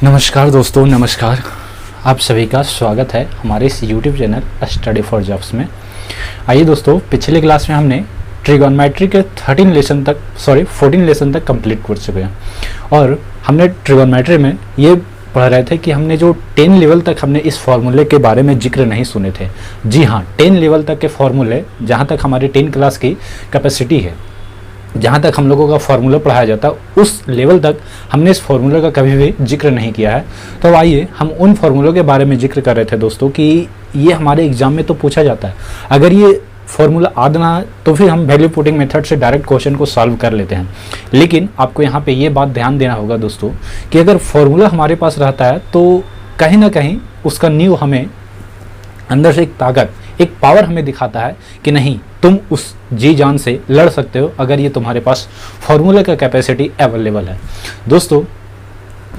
नमस्कार दोस्तों, नमस्कार। आप सभी का स्वागत है हमारे इस YouTube channel study for jobs में। आइए दोस्तों, पिछले क्लास में हमने ट्रिगोनोमेट्री के 14 लेसन तक कंप्लीट कर चुके हैं और हमने ट्रिगोनोमेट्री में ये पढ़ रहे थे कि हमने जो 10 लेवल तक हमने इस फॉर्मूले के बारे में जिक्र नहीं सुने थे। जी हाँ, 10 लेवल तक के फॉर्मूले, जहाँ तक हमारी 10 क्लास की कैपेसिटी है, जहाँ तक हम लोगों का फार्मूला पढ़ाया जाता है, उस लेवल तक हमने इस फार्मूले का कभी भी जिक्र नहीं किया है। तो आइए हम उन फार्मूलों के बारे में जिक्र कर रहे थे दोस्तों कि ये हमारे एग्जाम में तो पूछा जाता है। अगर ये फार्मूला आना है तो फिर हम वैल्यू पुटिंग मेथड से डायरेक्ट क्वेश्चन को सॉल्व कर लेते हैं। लेकिन आपको यहाँ पे ये बात ध्यान देना होगा दोस्तों कि अगर फार्मूला हमारे पास रहता है तो कहीं ना कहीं उसका नींव हमें अंदर से एक ताकत, एक पावर हमें दिखाता है कि नहीं, तुम उस जी जान से लड़ सकते हो अगर ये तुम्हारे पास फार्मूले का कैपेसिटी अवेलेबल है। दोस्तों,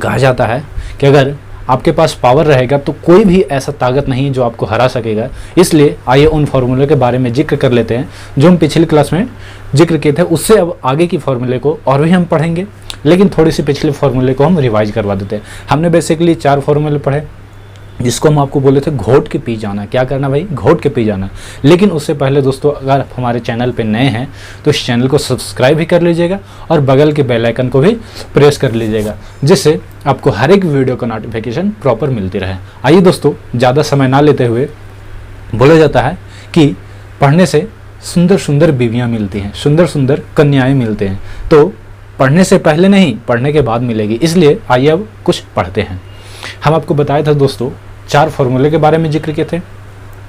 कहा जाता है कि अगर आपके पास पावर रहेगा तो कोई भी ऐसा ताकत नहीं जो आपको हरा सकेगा। इसलिए आइए उन फार्मूले के बारे में जिक्र कर लेते हैं जो हम पिछली क्लास में जिक्र किए थे। उससे अब आगे की फार्मूले को और भी हम पढ़ेंगे, लेकिन थोड़ी सी पिछले फार्मूले को हम रिवाइज करवा देते हैं। हमने बेसिकली 4 फार्मूले पढ़े, जिसको हम आपको बोले थे घोट के पी जाना। क्या करना भाई? घोट के पी जाना। लेकिन उससे पहले दोस्तों, अगर आप हमारे चैनल पे नए हैं तो इस चैनल को सब्सक्राइब भी कर लीजिएगा और बगल के बेल आइकन को भी प्रेस कर लीजिएगा, जिससे आपको हर एक वीडियो का नोटिफिकेशन प्रॉपर मिलती रहे। आइए दोस्तों, ज़्यादा समय ना लेते हुए, बोला जाता है कि पढ़ने से सुंदर सुंदर बीवियाँ मिलती हैं, सुंदर सुंदर कन्याएँ मिलते हैं। तो पढ़ने से पहले नहीं, पढ़ने के बाद मिलेगी। इसलिए आइए अब कुछ पढ़ते हैं। हम आपको बताया था दोस्तों, 4 फार्मूले के बारे में जिक्र किए थे।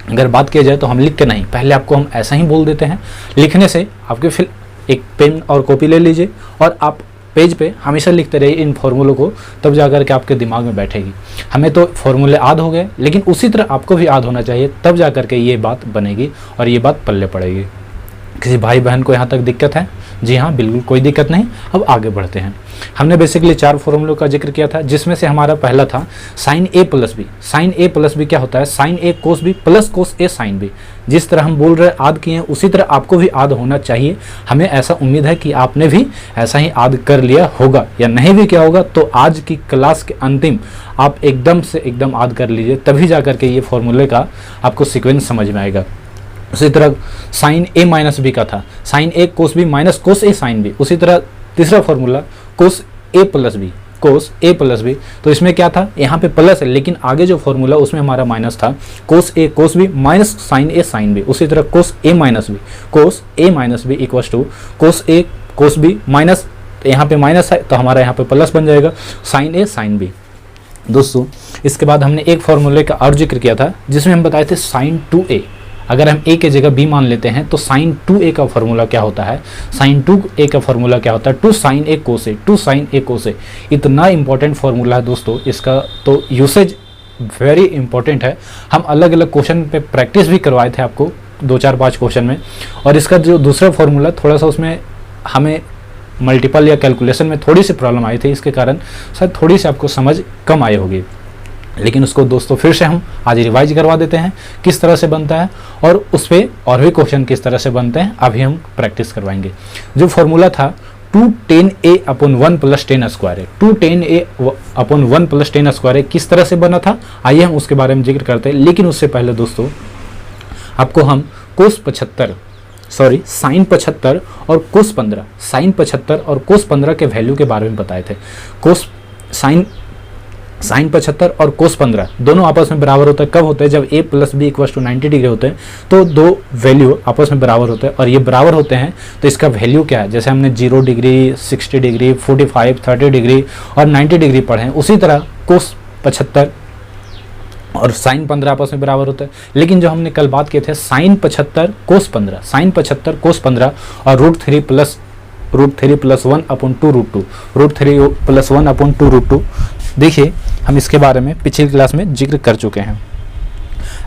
अगर बात किया जाए तो हम लिख के नहीं, पहले आपको हम ऐसा ही बोल देते हैं। लिखने से आपके फिर एक पेन और कॉपी ले लीजिए और आप पेज पे हमेशा लिखते रहिए इन फार्मूलों को, तब जाकर के आपके दिमाग में बैठेगी। हमें तो फार्मूले याद हो गए, लेकिन उसी तरह आपको भी याद होना चाहिए, तब जाकर के ये बात बनेगी और ये बात पल्ले पड़ेगी। किसी भाई बहन को यहाँ तक दिक्कत है? जी हाँ, बिल्कुल कोई दिक्कत नहीं। अब आगे बढ़ते हैं। हमने बेसिकली 4 फॉर्मूलों का जिक्र किया था, जिसमें से हमारा पहला था sign A plus B. Sign A plus B क्या होता है? साइन ए कोस बी प्लस कोस ए साइन बी। जिस तरह हम बोल रहे हैं आद किए हैं, उसी तरह आपको भी आद होना चाहिए। हमें ऐसा उम्मीद है कि आपने भी ऐसा ही आद कर लिया होगा, या नहीं भी क्या होगा तो आज की क्लास के अंतिम आप एकदम से एकदम आद कर लीजिए, तभी जाकर के ये फॉर्मूले का आपको सिक्वेंस समझ में आएगा। उसी तरह साइन ए माइनस बी का था, साइन ए कोस बी माइनस कोस ए साइन बी। उसी तरह तीसरा formula cos A plus B, cos A plus B. तो इसमें क्या था? यहाँ पे प्लस है, लेकिन आगे जो फॉर्मूला उसमें हमारा माइनस था। Cos A cos B minus sin A sin B. उसी तरह cos A minus B, cos A minus B equals to cos A cos B minus, यहाँ पे माइनस है तो हमारा यहाँ पे प्लस बन जाएगा, साइन ए साइन बी। दोस्तों, इसके बाद हमने एक फॉर्मूले का और जिक्र किया था, जिसमें हम बताए थे साइन 2a। अगर हम a के जगह b मान लेते हैं तो साइन 2a का फॉर्मूला क्या होता है? साइन 2a का फॉर्मूला क्या होता है? 2 sine a cos A, 2 sine a cos A. इतना इंपॉर्टेंट फॉर्मूला है दोस्तों, इसका तो यूसेज वेरी इंपॉर्टेंट है। हम अलग अलग क्वेश्चन पे प्रैक्टिस भी करवाए थे आपको 2 4 5 क्वेश्चन में। और इसका जो दूसरा फॉर्मूला, थोड़ा सा उसमें हमें मल्टीपल या कैलकुलेशन में थोड़ी सी प्रॉब्लम आई थी, इसके कारण शायद थोड़ी सी आपको समझ कम आई होगी। लेकिन उसको दोस्तों फिर से हम आज रिवाइज करवा देते हैं किस तरह से बनता है, और उस पर और भी क्वेश्चन किस तरह से बनते हैं अभी हम प्रैक्टिस करवाएंगे। जो फॉर्मूला था 2 10a अपॉन 1 प्लस 10 स्क्वायर है, 2 10a अपॉन 1 प्लस 10 स्क्वायर है, किस तरह से बना था आइए हम उसके बारे में जिक्र करते हैं। लेकिन उससे पहले दोस्तों, आपको हम कोस 75 सॉरी साइन 75 और कोस 15, साइन 75 और कोस 15 के वैल्यू के बारे में बताए थे। कोस साइन 75 और कोस 15 दोनों आपस में बराबर होता है। कब होता है? जब a plus B equal to 90 degree होते हैं, तो दो वैल्यू आपस में बराबर होते हैं। और ये बराबर होते हैं तो इसका वैल्यू क्या है? जैसे हमने 0 डिग्री, 60 डिग्री, 45, 30 डिग्री और 90 डिग्री पढ़े हैं, उसी तरह कोस 75 और साइन 15 आपस में बराबर होता है। लेकिन जो हमने कल बात किए थे साइन 75 कोस 15, साइन 75 कोस 15 और √3 प्लस 1 अपॉन 2 √2, √3 प्लस 1 अपॉन 2 √2। देखिए, हम इसके बारे में पिछली क्लास में जिक्र कर चुके हैं।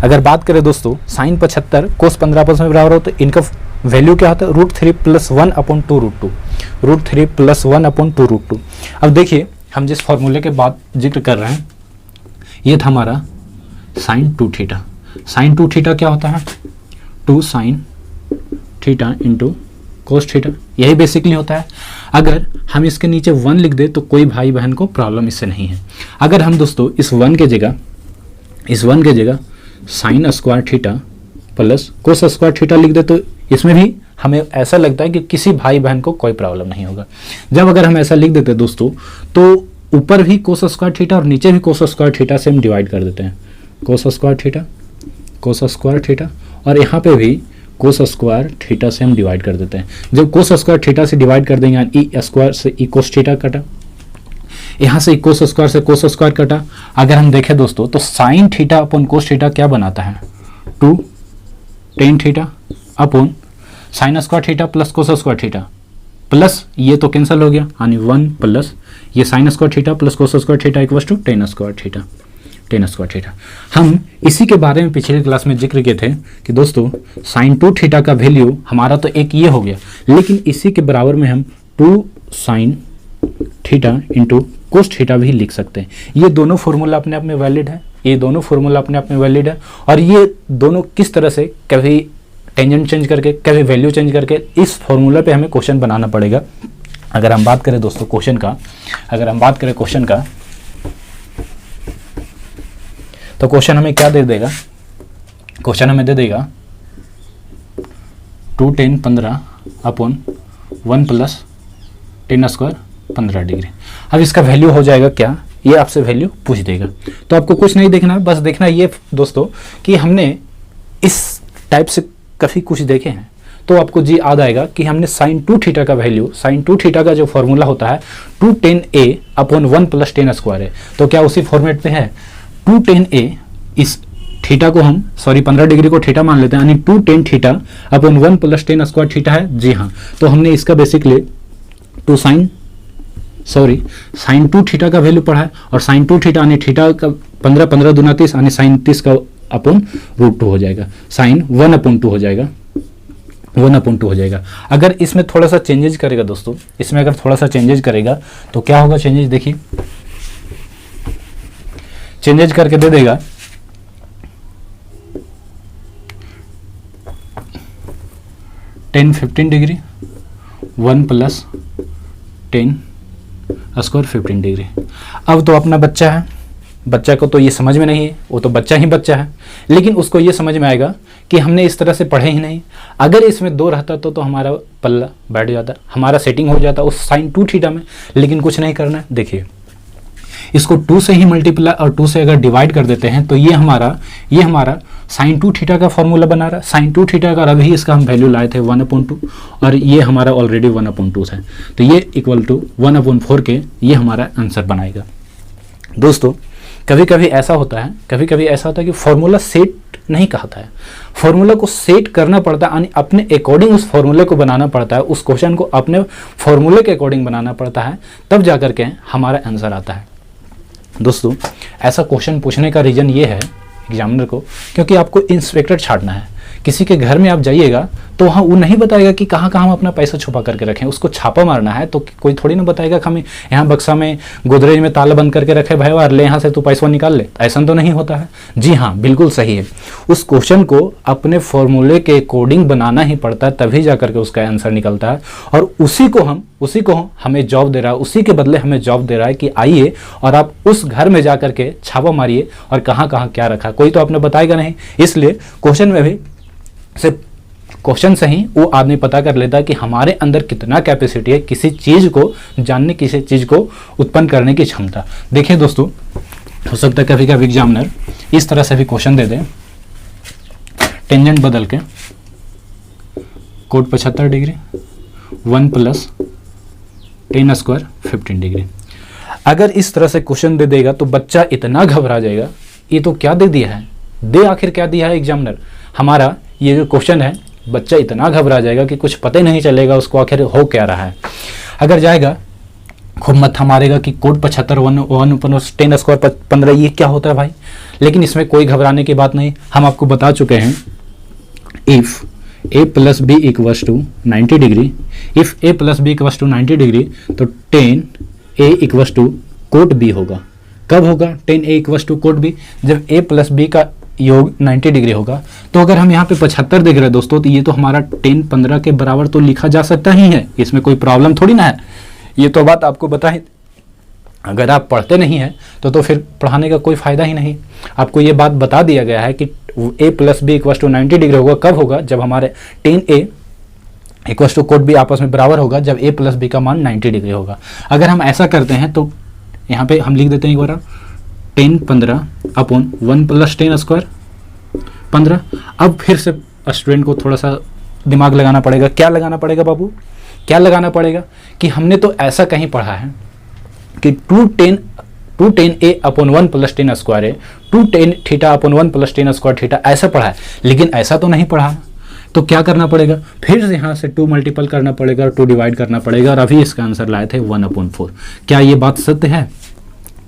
अगर बात करें दोस्तों, साइन 75 कोस 15 आपस में बराबर होता है, इनका वैल्यू क्या होता है? √3 प्लस 1 अपॉन 2 √2, √3 प्लस 1 अपॉन 2 √2। अब देखिए, हम जिस फॉर्मूले के बाद जिक्र कर रहे हैं, ये था हमारा साइन 2 थीटा। साइन 2 थीटा क्या होता है? 2 sine theta into cos theta, यही बेसिकली होता है। अगर हम इसके नीचे 1 लिख दे तो कोई भाई बहन को प्रॉब्लम इससे नहीं है। अगर हम दोस्तों इस 1 के जगह sign square theta plus cos square theta लिख दे तो इसमें भी हमें ऐसा लगता है कि किसी भाई बहन को कोई प्रॉब्लम नहीं होगा। जब अगर हम ऐसा लिख देते हैं दोस्तों तो ऊपर भी कोस स्क्वायर थीटा और नीचे भी कोस स्क्वायर थीटा से हम डिवाइड कर देते हैं, कोस स्क्वायर थीटा और यहाँ पे भी कोस स्क्वायर थीटा से हम डिवाइड कर देते हैं। जब कोस स्क्वायर थीटा से डिवाइड कर देंगे ई स्क्वायर से ई कोस थीटा कटा, यहाँ से कोस स्क्वायर से कोस स्क्वायर कटा। अगर हम देखें दोस्तों तो sine theta upon cos theta क्या बनाता है, 2 tan theta upon sine square theta plus cos square theta, plus ये तो कैंसिल हो गया यानी 1 प्लस ये sine square theta plus cos square theta equals to tan square theta. हम इसी के बारे में पिछले क्लास में जिक्र किए थे कि दोस्तों साइन 2 थीटा का वैल्यू हमारा तो एक ये हो गया, लेकिन इसी के बराबर में हम 2 sine theta into cos theta भी लिख सकते हैं। ये दोनों फॉर्मूला अपने आप में वैलिड है, और ये दोनों किस तरह से कभी टेंजेंट चेंज करके कभी वैल्यू चेंज करके इस फॉर्मूला पे हमें क्वेश्चन बनाना पड़ेगा। अगर हम बात करें दोस्तों क्वेश्चन का तो क्वेश्चन हमें क्या दे देगा, क्वेश्चन हमें दे देगा 2 ten 15 upon 1 plus tan square 15 degree. अब इसका वैल्यू हो जाएगा क्या, ये आपसे वैल्यू पूछ देगा। तो आपको कुछ नहीं देखना है, बस देखना ये दोस्तों कि हमने इस टाइप से काफ़ी कुछ देखे हैं, तो आपको जी याद आएगा कि हमने साइन 2 थीटा का वैल्यू, साइन 2 थीटा का जो फॉर्मूला होता है 2 टेन ए अपॉन 1 प्लस टेन स्क्वायर है। तो क्या उसी फॉर्मेट पे है, 2 टेन ए इस थीटा को हम 15 डिग्री को थीटा मान लेते हैं, यानी 2 tan theta upon 1 plus tan square theta है। जी हाँ, तो हमने इसका बेसिकली साइन 2 थीटा का वैल्यू पढ़ा है, और साइन 2 थीटा यानी थीटा का 15 दूना 30 यानी साइन 30 का अपॉन √2 हो जाएगा, साइन 1/2 हो जाएगा, 1/2 हो जाएगा। अगर इसमें थोड़ा सा चेंजेज करेगा दोस्तों, इसमें अगर थोड़ा सा चेंजेज करेगा तो क्या होगा, चेंजेज देखिए, चेंजेज करके दे देगा 10-15 डिग्री 1 प्लस 10 स्क्वायर 15 डिग्री। अब तो अपना बच्चा है, बच्चा को तो ये समझ में नहीं है, वो तो बच्चा है, लेकिन उसको ये समझ में आएगा कि हमने इस तरह से पढ़े ही नहीं। अगर इसमें 2 रहता तो हमारा पल्ला बैठ जाता, हमारा सेटिंग हो जाता उस साइन 2 थीटा में, लेकिन कुछ नहीं करना है। देखिए इसको 2 से ही मल्टीप्लाई और 2 से अगर डिवाइड कर देते हैं तो ये हमारा साइन 2 थीटा का फॉर्मूला बना रहा है। साइन 2 थीटा का अभी इसका हम वैल्यू लाए थे 1/2, और ये हमारा ऑलरेडी 1/2 है, तो ये इक्वल टू 1/4 के ये हमारा आंसर बनाएगा। दोस्तों कभी कभी ऐसा होता है कि फॉर्मूला सेट नहीं कहता है, फॉर्मूला को सेट करना पड़ता है, यानी अपने अकॉर्डिंग उस फॉर्मूले को बनाना पड़ता है, उस क्वेश्चन को अपने फॉर्मूले के अकॉर्डिंग बनाना पड़ता है, तब जाकर के हमारा आंसर आता है। दोस्तों ऐसा क्वेश्चन पूछने का रीज़न ये है एग्जामिनर को, क्योंकि आपको इंस्पेक्टर छांटना है। किसी के घर में आप जाइएगा तो वहाँ वो नहीं बताएगा कि कहाँ कहाँ हम अपना पैसा छुपा करके रखें, उसको छापा मारना है तो कोई थोड़ी ना बताएगा कि हमें यहाँ बक्सा में गोदरेज में ताला बंद करके रखे, भाई वार ले यहाँ से तू पैसा निकाल ले, ऐसा तो नहीं होता है। जी हाँ, बिल्कुल सही है, उस क्वेश्चन को अपने फॉर्मूले के अकॉर्डिंग बनाना ही पड़ता है, तभी जा करके उसका आंसर निकलता है। और उसी को हमें जॉब दे रहा है, उसी के बदले हमें जॉब दे रहा है कि आइए और आप उस घर में जा करके छापा मारिए और कहाँ कहाँ क्या रखा, कोई तो आपने बताएगा नहीं। इसलिए क्वेश्चन में भी सिर्फ क्वेश्चन से ही वो आदमी पता कर लेता है कि हमारे अंदर कितना कैपेसिटी है किसी चीज़ को जानने, किसी चीज़ को उत्पन्न करने की क्षमता। देखिए दोस्तों, हो सकता है कभी कभी एग्जामिनर इस तरह से भी क्वेश्चन दे दे, टेंजेंट बदल के cot 75 degree 1 plus tan square 15 degree. अगर इस तरह से क्वेश्चन दे देगा तो बच्चा इतना घबरा जाएगा, ये तो क्या दे दिया है, आखिर क्या दिया है एग्जामिनर, हमारा ये जो क्वेश्चन है, बच्चा इतना घबरा जाएगा कि कुछ पता ही नहीं चलेगा उसको आखिर हो क्या रहा है। अगर जाएगा खूब मत्था मारेगा कि कोट 75 1 प्लस 10 स्क्वायर 15 ये क्या होता है भाई, लेकिन इसमें कोई घबराने की बात नहीं। हम आपको बता चुके हैं if a plus B equals to 90 degree, if a plus B equals to 90 degree तो 10a equals to cot b होगा। कब होगा 10a equals to cot b, जब a प्लस बी का योग 90 डिग्री होगा। तो अगर हम यहाँ पे 75 देख रहे हैं दोस्तों, तो ये तो हमारा 10 15 के बराबर तो लिखा जा सकता ही है, इसमें कोई प्रॉब्लम थोड़ी ना है। ये तो बात आपको बता ही, अगर आप पढ़ते नहीं हैं तो फिर पढ़ाने का कोई फ़ायदा ही नहीं। आपको ये बात बता दिया गया है कि a plus B equal to 90 degree होगा। कब होगा? जब हमारे 10a equal to code B आपस में बराबर होगा, जब a प्लस बी का मान 90 डिग्री होगा। अगर हम ऐसा करते हैं तो यहाँ पे हम लिख देते हैं एक बार 10 15 अपॉन 1 प्लस 10 स्क्वायर 15। अब फिर से स्टूडेंट को थोड़ा सा दिमाग लगाना पड़ेगा। क्या लगाना पड़ेगा बाबू? क्या लगाना पड़ेगा कि हमने तो ऐसा कहीं पढ़ा है कि 210a अपॉन 1 प्लस 10 स्क्वायर है, 210 theta upon 1 plus 10 square theta, ऐसा पढ़ा है। लेकिन ऐसा तो नहीं पढ़ा, तो क्या करना पड़ेगा? फिर से यहाँ से 2 मल्टीपल करना पड़ेगा और 2 डिवाइड करना पड़ेगा, और अभी इसका आंसर लाए थे 1/4। क्या ये बात सत्य है?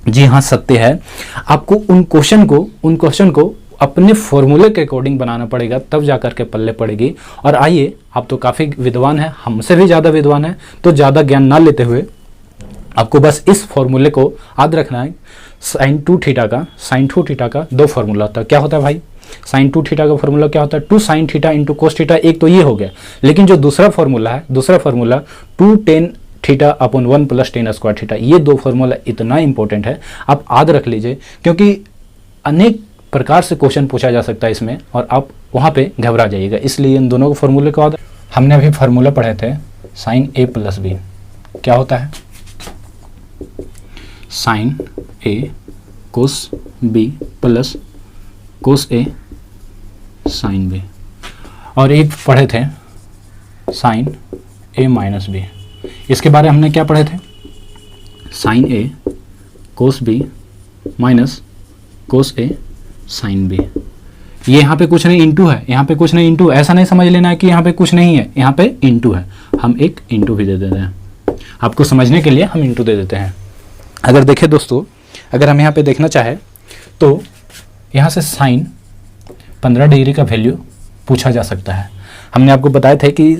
जी हाँ, सत्य है। आपको उन क्वेश्चन को अपने फॉर्मूले के अकॉर्डिंग बनाना पड़ेगा, तब जा कर के पल्ले पड़ेगी। और आइए, आप तो काफ़ी विद्वान हैं, हमसे भी ज़्यादा विद्वान हैं, तो ज़्यादा ज्ञान ना लेते हुए आपको बस इस फॉर्मूले को याद रखना है। साइन 2 थीटा का 2 फार्मूला होता है। क्या होता है भाई? साइन 2 थीटा का फार्मूला क्या होता है? 2 sine theta into cos theta. एक तो ये हो गया, लेकिन जो दूसरा formula 2 tan theta upon 1 plus 10 square theta, ये 2 फार्मूला इतना इंपॉर्टेंट है, आप याद रख लीजिए, क्योंकि अनेक प्रकार से क्वेश्चन पूछा जा सकता है इसमें, और आप वहाँ पे घबरा जाइएगा। इसलिए इन दोनों के फार्मूले को हमने अभी फार्मूला पढ़े थे, साइन a प्लस बी क्या होता है? साइन ए कोस बी प्लस कोस ए साइन बी। और एक पढ़े थे साइन ए माइनस बी। इसके बारे में हमने क्या पढ़े थे? साइन ए कोस बी माइनस कोस ए साइन बी। ये यहाँ पे कुछ नहीं, इंटू है, यहाँ पे कुछ नहीं, इंटू। ऐसा नहीं समझ लेना है कि यहाँ पे कुछ नहीं है, यहाँ पे इंटू है। हम एक इंटू भी दे देते हैं, आपको समझने के लिए हम इंटू दे देते हैं। अगर देखें दोस्तों, अगर हम यहाँ पे देखना चाहे तो यहाँ से साइन 15 डिग्री का वैल्यू पूछा जा सकता है। हमने आपको बताया था कि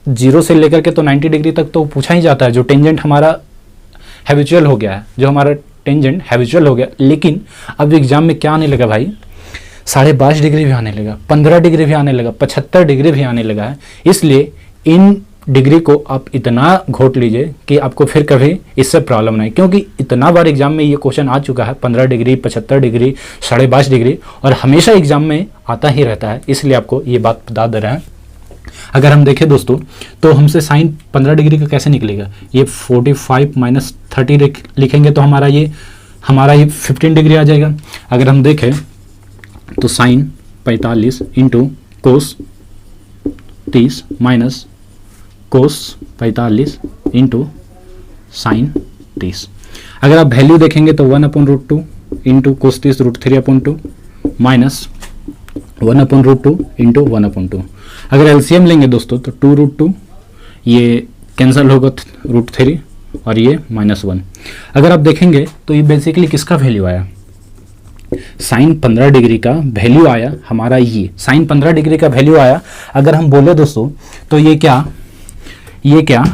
0 से लेकर के तो 90 डिग्री तक तो पूछा ही जाता है, जो टेंजेंट हमारा हैबिचुअल हो गया है, लेकिन अब एग्जाम में क्या आने लगा भाई? 22.5 डिग्री भी आने लगा, 15 डिग्री भी आने लगा, 75 डिग्री भी आने लगा है। इसलिए इन डिग्री को आप इतना घोट लीजिए कि आपको फिर कभी इससे प्रॉब्लम नहीं, क्योंकि इतना बार एग्जाम में ये क्वेश्चन आ चुका है, 15 डिग्री, 75 डिग्री, 22.5 डिग्री, और हमेशा एग्जाम में आता ही रहता है। इसलिए आपको ये बात बता दे रहे हैं। अगर हम देखें दोस्तों, तो हमसे साइन 15 डिग्री का कैसे निकलेगा? ये 45 माइनस 30 लिखेंगे तो हमारा ये 15 डिग्री आ जाएगा। अगर हम देखें तो sine 45 into cos 30 minus cos 45 into sine 30। अगर आप वैल्यू देखेंगे तो 1/√2 इंटू कोस 30 √3/2 माइनस 1/√2 इंटू 1/2। अगर एलसीएम लेंगे दोस्तों तो 2√2, ये कैंसिल होगा √3 और ये -1। अगर आप देखेंगे तो ये बेसिकली किसका वैल्यू आया? साइन 15 डिग्री का वैल्यू आया हमारा, ये साइन 15 डिग्री का वैल्यू आया। अगर हम बोले दोस्तों तो ये क्या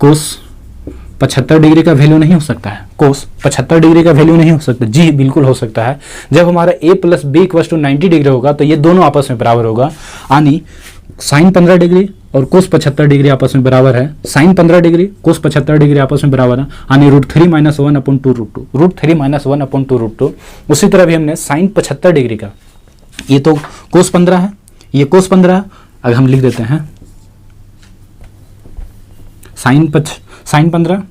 कोस 75 डिग्री का वैल्यू नहीं हो सकता है? कोस 75 डिग्री का वैल्यू नहीं हो सकता? जी बिल्कुल हो सकता है। जब हमारा a plus B equal to 90 degree होगा तो ये दोनों आपस में बराबर होगा, यानी साइन 15 डिग्री और कोस 75 डिग्री आपस में बराबर है। साइन 15 डिग्री कोस 75 डिग्री आपस में बराबर है, यानी √3 - 1/2√2, √3 - 1/2√2। उसी तरह भी हमने साइन 75 डिग्री का, ये तो कोस 15 है, ये कोस 15 है। अगर हम लिख देते हैं साइन 15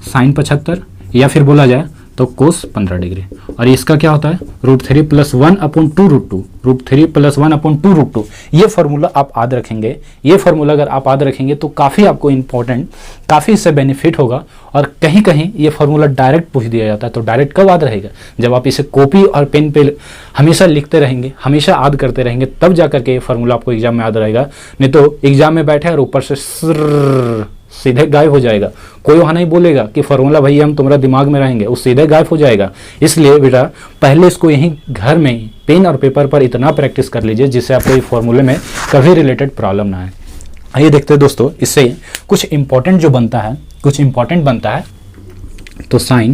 साइन 75, या फिर बोला जाए तो कोस 15 डिग्री, और इसका क्या होता है? √3 + 1/2√2, √3 + 1/2√2। ये फार्मूला आप याद रखेंगे। ये फार्मूला अगर आप याद रखेंगे तो काफ़ी आपको इंपॉर्टेंट, काफ़ी इससे बेनिफिट होगा। और कहीं कहीं ये फार्मूला डायरेक्ट पूछ दिया जाता है, तो डायरेक्ट कब याद रहेगा? जब आप इसे कॉपी और पेन पे हमेशा लिखते रहेंगे, हमेशा याद करते रहेंगे, तब जा करके ये फार्मूला आपको एग्जाम में याद रहेगा। नहीं तो एग्जाम में बैठे और ऊपर से सीधे गायब हो जाएगा। कोई वहाँ नहीं बोलेगा कि फार्मूला भैया हम तुम्हारा दिमाग में रहेंगे, वो सीधे गायब हो जाएगा। इसलिए बेटा पहले इसको यहीं घर में ही पेन और पेपर पर इतना प्रैक्टिस कर लीजिए जिससे आपको ये फार्मूले में कभी रिलेटेड प्रॉब्लम ना आए। आइए देखते हैं दोस्तों, इससे कुछ इंपॉर्टेंट जो बनता है, कुछ इंपॉर्टेंट बनता है। तो साइन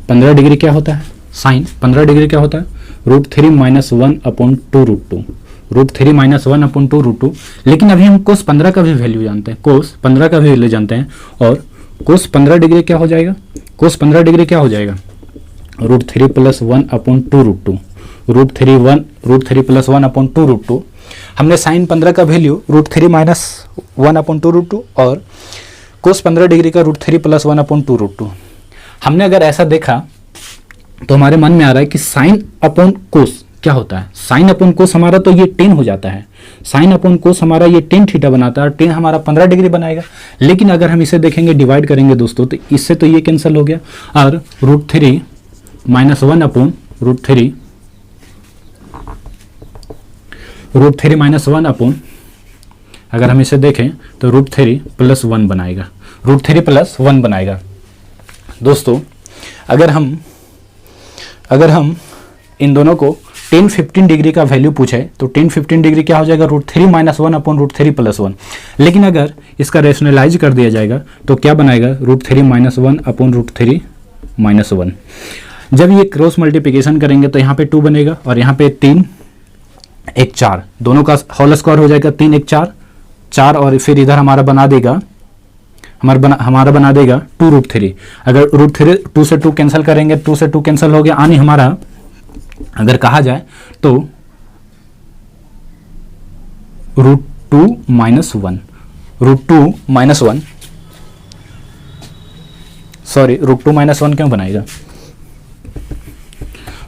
15 डिग्री क्या होता है? साइन 15 डिग्री क्या होता है, √3 - 1/2 √2, √3 - 1/2 √2। लेकिन अभी हम कोस 15 का भी वैल्यू जानते हैं, कोस 15 का भी वैल्यू जानते हैं। और कोस 15 डिग्री क्या हो जाएगा, कोस 15 डिग्री क्या हो जाएगा, √3 + 1/2 √2, √3 + 1/2 √2। हमने साइन 15 का वैल्यू √3 - 1/2 √2 और कोस 15 डिग्री का √3 + 1/2 √2। हमने अगर ऐसा देखा तो हमारे मन में आ रहा है कि साइन अपॉन कोस क्या होता है, साइन अपॉन कोस हमारा तो ये टेन हो जाता है, साइन अपॉन कोस हमारा ये टेन थीटा बनाता है, टेन हमारा 15 डिग्री बनाएगा। लेकिन अगर हम इसे देखेंगे डिवाइड करेंगे दोस्तों तो इससे तो ये कैंसिल हो गया और √3 - 1/√3 √3 - 1 अगर हम इसे देखें तो √3 + 1 बनाएगा, √3 + 1 बनाएगा। दोस्तों अगर हम इन दोनों को 10-15 डिग्री का वैल्यू पूछे तो 10-15 डिग्री क्या हो जाएगा, √3 - 1/√3 + 1। लेकिन अगर इसका रेशनलाइज कर दिया जाएगा तो क्या बनाएगा, √3 - 1/√3 - 1। जब ये क्रॉस मल्टीप्लिकेशन करेंगे तो यहाँ पे 2 बनेगा और यहाँ पे 3 1 4, दोनों का होल स्क्वायर हो जाएगा 3 1 4 4, और फिर इधर हमारा बना देगा 2 √3। अगर √3 2 से 2 कैंसिल करेंगे, 2 से 2 कैंसिल हो गया, यानी हमारा अगर कहा जाए तो √2 - 1 सॉरी √2 - 1 क्यों बनाएगा,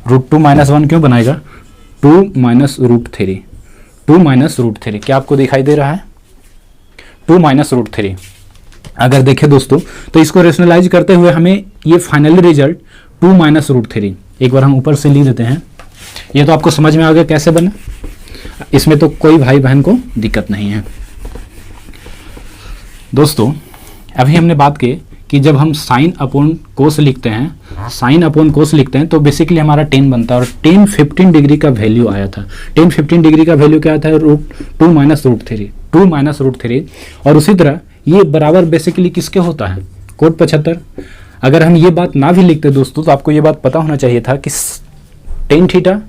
√2 - 1 क्यों बनाएगा, 2 - √3, 2 - √3 क्या आपको दिखाई दे रहा है, 2 - √3। अगर देखें दोस्तों तो इसको रेशनलाइज करते हुए हमें ये फाइनली रिजल्ट 2 - √3, एक बार हम ऊपर से लिख देते हैं। ये तो आपको समझ में आ गया कैसे बना, इसमें तो कोई भाई बहन को दिक्कत नहीं है। दोस्तों अभी हमने बात की कि जब हम साइन अपॉन कोस लिखते हैं, साइन अपॉन कोस लिखते हैं तो बेसिकली हमारा 10 बनता है और 10-15 डिग्री का वैल्यू आया था। 10-15 डिग्री का वैल्यू क्या आता है, √2 - √3। और उसी तरह ये बराबर बेसिकली किसके होता है, कोट 75। अगर हम ये बात ना भी लिखते दोस्तों तो आपको ये बात पता होना चाहिए था कि tan theta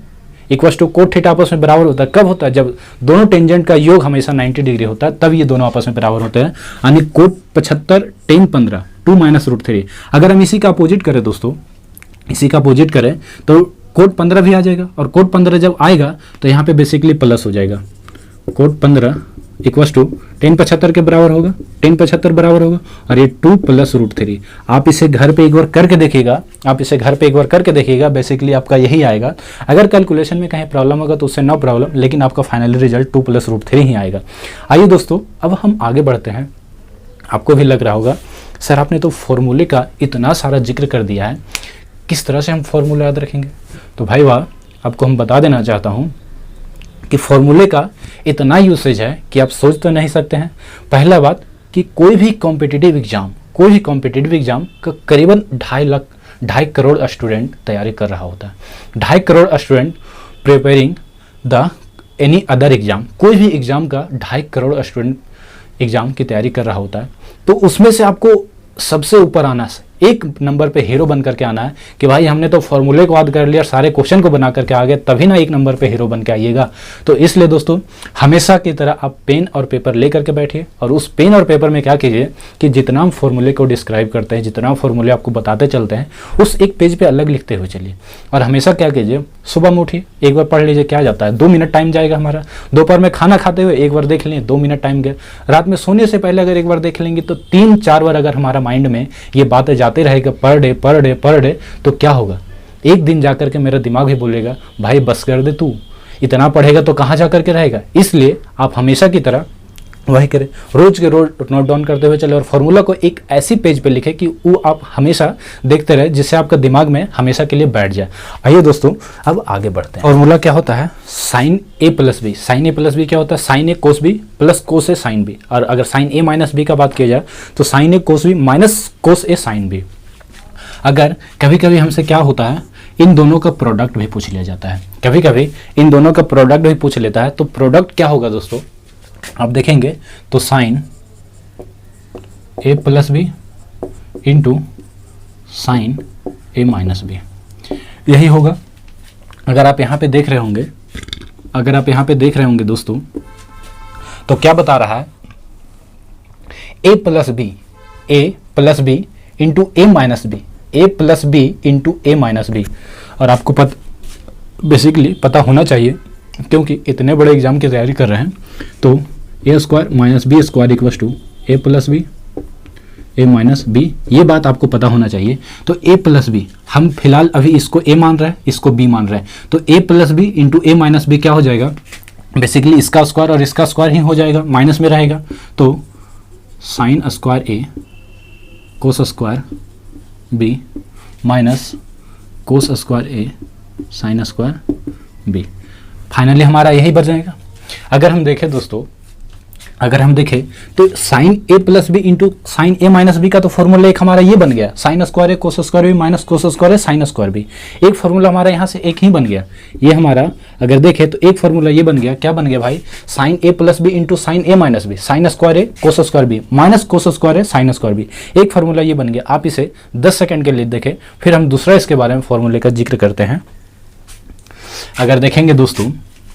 equal to cot theta आपस में बराबर होता है। कब होता है, जब दोनों टेंजेंट का योग हमेशा 90 डिग्री होता है, तब ये दोनों आपस में बराबर होते हैं। यानी कोट 75 10 15 2 - √3। अगर हम इसी का अपोजिट करें दोस्तों, इसी का अपोजिट करें तो कोट 15 भी आ जाएगा, और कोट 15 जब आएगा तो यहाँ पे बेसिकली प्लस हो जाएगा, कोट 15 इक्वल टू 10 75 के बराबर होगा, 10 75 बराबर होगा, और ये 2 + √3। आप इसे घर पे एक बार करके देखिएगा, बेसिकली आपका यही आएगा। अगर कैलकुलेशन में कहीं प्रॉब्लम होगा तो उससे नो प्रॉब्लम, लेकिन आपका फाइनली रिजल्ट 2 + √3 ही आएगा। आइए दोस्तों अब हम आगे बढ़ते हैं। आपको भी लग रहा होगा सर आपने तो फॉर्मूले का इतना सारा जिक्र कर दिया है, किस तरह से हम फॉर्मूला याद रखेंगे। तो भाई वाह, आपको हम बता देना चाहता हूँ कि फॉर्मूले का इतना यूसेज है कि आप सोच तो नहीं सकते हैं। पहला बात कि कोई भी कॉम्पिटिटिव एग्जाम का करीबन 2.5 करोड़ स्टूडेंट तैयारी कर रहा होता है। 2.5 crore student preparing the any other exam, कोई भी एग्जाम का 2.5 करोड़ स्टूडेंट एग्जाम की तैयारी कर रहा होता है। तो उसमें से आपको सबसे ऊपर आना, एक नंबर पे हीरो बन करके आना है कि भाई हमने तो फॉर्मूले को याद कर लिया, सारे क्वेश्चन को बना करके आ गए, तभी ना एक नंबर पे हीरो बन के आइएगा। तो इसलिए दोस्तों हमेशा की तरह आप पेन और पेपर ले करके बैठिए, और उस पेन और पेपर में क्या कीजिए कि जितना हम फॉर्मूले को डिस्क्राइब करते हैं, जितना फॉर्मूले आपको बताते चलते हैं, उस एक पेज पे अलग लिखते हुए चलिए। और हमेशा क्या कीजिए, सुबह में उठिए, एक बार पढ़ लीजिए, क्या जाता है 2 मिनट टाइम जाएगा हमारा। दोपहर में खाना खाते हुए एक बार देख लें, 2 मिनट टाइम गए। रात में सोने से पहले अगर एक बार देख लेंगे तो 3-4 बार अगर हमारा माइंड में ये बातें जाते रहेगा पर डे, तो क्या होगा, एक दिन जाकर के मेरा दिमाग भी बोलेगा भाई बस कर दे, तू इतना पढ़ेगा तो कहाँ जा करके रहेगा। इसलिए आप हमेशा की तरह वही करें, रोज के रोज नोट डाउन करते हुए चले और फॉर्मूला को एक ऐसी पेज पे लिखें कि वो आप हमेशा देखते रहे, जिससे आपका दिमाग में हमेशा के लिए बैठ जाए। आइए दोस्तों अब आगे बढ़ते हैं। फॉर्मूला क्या होता है, sign A plus B. Sign A plus B क्या होता है, साइन ए कोस बी प्लस कोस ए साइन बी। और अगर साइन ए माइनस बी का बात किया जाए तो साइन ए कोस बी माइनस कोस ए साइन बी। अगर कभी कभी हमसे क्या होता है, इन दोनों का प्रोडक्ट भी पूछ लिया जाता है, कभी कभी इन दोनों का प्रोडक्ट भी पूछ लेता है। तो प्रोडक्ट क्या होगा दोस्तों, आप देखेंगे तो sin A plus B into sin A minus B. यही होगा। अगर आप यहाँ पे देख रहे होंगे दोस्तों, तो क्या बता रहा है, a plus B into A minus B, a plus B into A minus B. और आपको बेसिकली पता होना चाहिए, क्योंकि इतने बड़े एग्जाम की तैयारी कर रहे हैं, तो A square minus B square equals to A plus B A minus B, ये बात आपको पता होना चाहिए। तो ए प्लस बी, हम फिलहाल अभी इसको ए मान रहे हैं, इसको बी मान रहे हैं, तो A plus B into A minus B क्या हो जाएगा, बेसिकली इसका स्क्वायर और इसका स्क्वायर ही हो जाएगा, माइनस में रहेगा। तो sin square A cos square B minus cos square A sin square B, finally हमारा यही बच जाएगा। अगर हम देखें दोस्तों, तो sin A plus B into sin A minus B का तो फॉर्मूला एक हमारा ये बन गया, sin square A cos square B minus cos square A sin square B. एक फॉर्मूला हमारा यहाँ से एक ही बन गया, ये हमारा अगर देखें तो एक फॉर्मूला ये बन गया, क्या बन गया भाई, sin A plus B into sin A minus B sin square A cos square B minus cos square A sin square B. एक फॉर्मूला ये बन गया। आप इसे 10 सेकंड के लिए देखें, फिर हम दूसरा इसके बारे में फॉर्मूले का जिक्र करते हैं। अगर देखेंगे दोस्तों,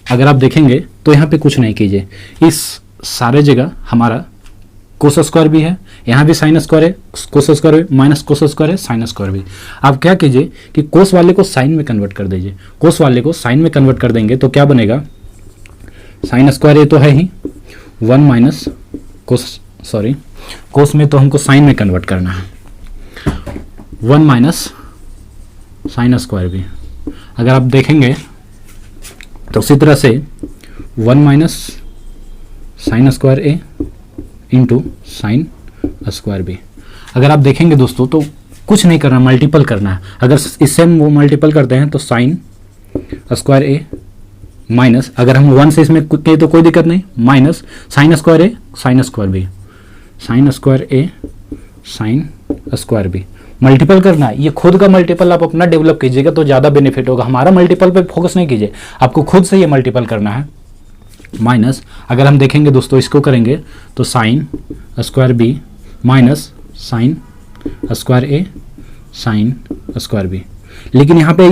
अगर आप देखेंगे तो यहाँ पे कुछ नहीं कीजिए, इस सारे जगह हमारा कोस स्क्वायर भी है, यहाँ भी साइन स्क्वायर है, कोस स्क्वायर है माइनस कोस स्क्वायर है साइन स्क्वायर भी। आप क्या कीजिए कि कोस वाले को साइन में कन्वर्ट कर दीजिए, कोस वाले को साइन में कन्वर्ट कर देंगे तो क्या बनेगा, साइन स्क्वायर ए तो है ही, 1 माइनस कोस में तो हमको साइन में कन्वर्ट करना है, 1 माइनस साइन स्क्वायर भी। अगर आप देखेंगे तो उसी तरह से 1 माइनस साइन स्क्वायर ए इंटू साइन स्क्वायर बी। अगर आप देखेंगे दोस्तों तो कुछ नहीं करना, मल्टीपल करना है। अगर इससे हम वो मल्टीपल करते हैं तो साइन स्क्वायर ए माइनस, अगर हम 1 से इसमें कहें तो कोई दिक्कत नहीं, minus sign square A sin square B sin square A sin square B. Multiple करना है, ये खुद का मल्टीपल आप अपना डेवलप कीजिएगा तो ज़्यादा बेनिफिट होगा। हमारा मल्टीपल पे फोकस नहीं कीजिए, आपको खुद से ये मल्टीपल करना है। माइनस अगर हम देखेंगे दोस्तों, इसको करेंगे तो sin square B minus sign square A sin square B. लेकिन यहाँ पे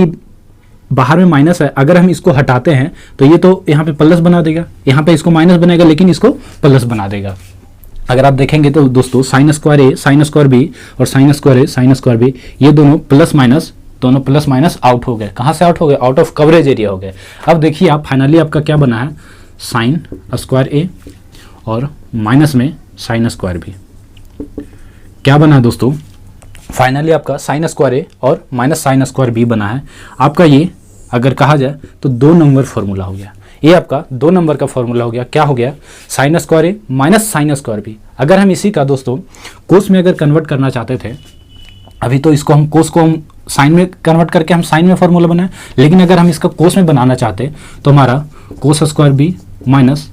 बाहर में माइनस है, अगर हम इसको हटाते हैं तो ये तो यहाँ पे प्लस बना देगा, यहाँ पे इसको माइनस बनाएगा लेकिन इसको प्लस बना देगा। अगर आप देखेंगे तो दोस्तों sign square A sin square B और sin square A sin square B, ये दोनों प्लस माइनस आउट हो गए। कहाँ से आउट हो गए, आउट ऑफ कवरेज एरिया हो गए। अब देखिए आप फाइनली आपका क्या बना है, साइन स्क्वायर ए और माइनस में साइन स्क्वायर बी। क्या बना दोस्तों, फाइनली आपका साइन स्क्वायर ए और माइनस साइन स्क्वायर बी बना है। आपका ये अगर कहा जाए तो 2 नंबर फॉर्मूला हो गया, ये आपका 2 नंबर का फॉर्मूला हो गया। क्या हो गया, sin square A minus sign square B. अगर हम इसी का दोस्तों कोस में अगर कन्वर्ट करना चाहते थे, अभी तो इसको हम कोस को हम साइन में कन्वर्ट करके हम साइन में फॉर्मूला बनाए, लेकिन अगर हम इसका कोस में बनाना चाहते तो हमारा cos square B minus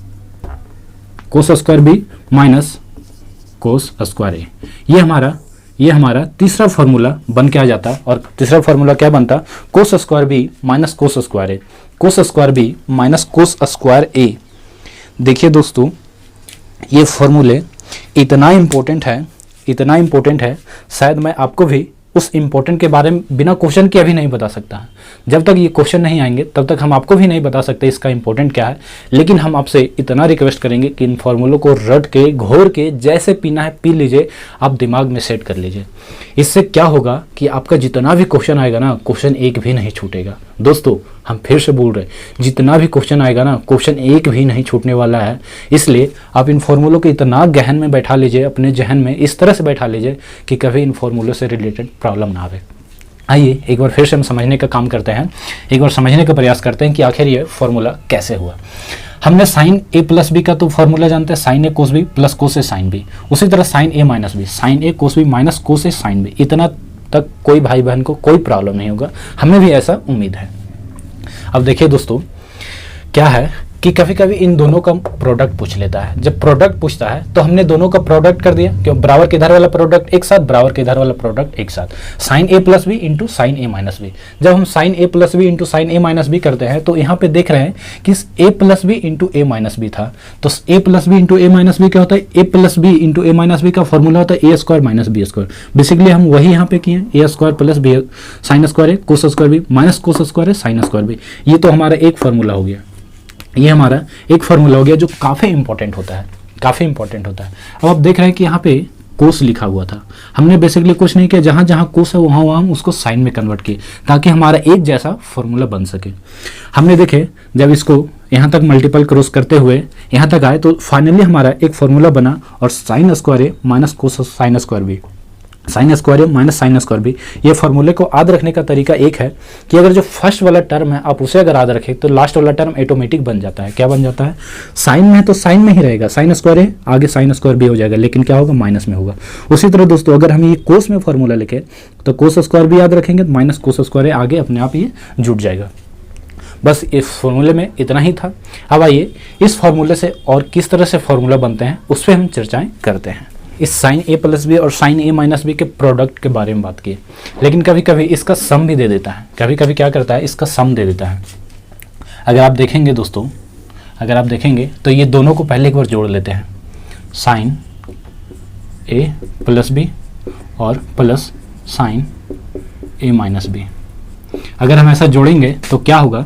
cos square B minus cos square A, ये हमारा तीसरा फॉर्मूला बन के आ जाता। और तीसरा फॉर्मूला क्या बनता, cos square B minus cos square A, cos square B minus cos square A. देखिए दोस्तों, ये फॉर्मूले इतना इम्पोर्टेंट है, शायद मैं आपको भी उस इम्पोर्टेंट के बारे में बिना क्वेश्चन के अभी नहीं बता सकता। जब तक ये क्वेश्चन नहीं आएंगे तब तक हम आपको भी नहीं बता सकते इसका इम्पोर्टेंट क्या है। लेकिन हम आपसे इतना रिक्वेस्ट करेंगे कि इन फॉर्मूलों को रट के घोर के जैसे पीना है पी लीजिए, आप दिमाग में सेट कर लीजिए। इससे क्या होगा कि आपका जितना भी क्वेश्चन आएगा ना, क्वेश्चन एक भी नहीं छूटेगा। दोस्तों हम फिर से बोल रहे, जितना भी क्वेश्चन आएगा ना, क्वेश्चन एक भी नहीं छूटने वाला है। इसलिए आप इन फॉर्मूलों को इतना गहन में बैठा लीजिए, अपने जहन में इस तरह से बैठा लीजिए कि कभी इन फॉर्मूलों से रिलेटेड प्रॉब्लम ना आवे। आइए एक बार फिर से हम समझने का काम करते हैं, एक बार समझने का प्रयास करते हैं कि आखिर ये फॉर्मूला कैसे हुआ। हमने साइन ए प्लस बी का तो फॉर्मूला जानते हैं, साइन ए कोस बी प्लस कोस ए साइन बी। उसी तरह sign A minus B, sign A cos B minus cos A sin B. इतना तक कोई भाई बहन को कोई प्रॉब्लम नहीं होगा, हमें भी ऐसा उम्मीद है। अब देखिए दोस्तों, क्या है कि कभी कभी इन दोनों का प्रोडक्ट पूछ लेता है। जब प्रोडक्ट पूछता है तो हमने दोनों का प्रोडक्ट कर दिया, क्यों, बराबर के इधर वाला प्रोडक्ट एक साथ, बराबर के इधर वाला प्रोडक्ट एक साथ, sin A plus B into sin A minus B. जब हम sin A plus B into sin A minus B करते हैं तो यहाँ पे देख रहे हैं कि A plus B into A minus B था, तो A plus B into A minus B क्या होता है, A plus B into A minus B का फॉर्मूला होता है A square minus B square. Basically हम वही यहाँ पे किए, A square plus B sin square है cos square B minus cos square है साइन स्क्वायर बी। ये तो हमारा एक फॉर्मूला हो गया, ये हमारा एक फॉर्मूला हो गया जो काफ़ी इंपॉर्टेंट होता है, काफ़ी इंपॉर्टेंट होता है। अब आप देख रहे हैं कि यहाँ पे कोस लिखा हुआ था, हमने बेसिकली कुछ नहीं किया, जहाँ जहाँ कोस है वहाँ वहाँ हम उसको साइन में कन्वर्ट किए ताकि हमारा एक जैसा फॉर्मूला बन सके। हमने देखे जब इसको यहाँ तक मल्टीपल क्रॉस करते हुए यहाँ तक आए तो फाइनली हमारा एक फॉर्मूला बना, और sin square A minus cos sin square B, sin square A minus sign square B. ये फॉर्मूले को याद रखने का तरीका एक है कि अगर जो फर्स्ट वाला टर्म है आप उसे अगर याद रखें तो लास्ट वाला टर्म ऑटोमेटिक बन जाता है। क्या बन जाता है, साइन में है तो साइन में ही रहेगा, साइन स्क्वायर ए आगे साइन स्क्वायर बी हो जाएगा, लेकिन क्या होगा, माइनस में होगा। उसी तरह दोस्तों अगर हम ये कोस में फॉर्मूला लिखे तो कोस स्क्वायर भी याद रखेंगे, माइनस कोस स्क्वायर ए आगे अपने आप ये जुट जाएगा। बस इस फॉर्मूले में इतना ही था। अब आइए इस फॉर्मूले से और किस तरह से फॉर्मूला बनते हैं उस पर हम चर्चाएं करते हैं। इस साइन ए प्लस बी और साइन ए माइनस बी के प्रोडक्ट के बारे में बात की, लेकिन कभी कभी इसका सम भी दे देता है, कभी कभी क्या करता है, इसका सम दे देता है। अगर आप देखेंगे दोस्तों, अगर आप देखेंगे तो ये दोनों को पहले एक बार जोड़ लेते हैं, साइन ए प्लस बी और plus sign A minus B. अगर हम ऐसा जोड़ेंगे तो क्या होगा,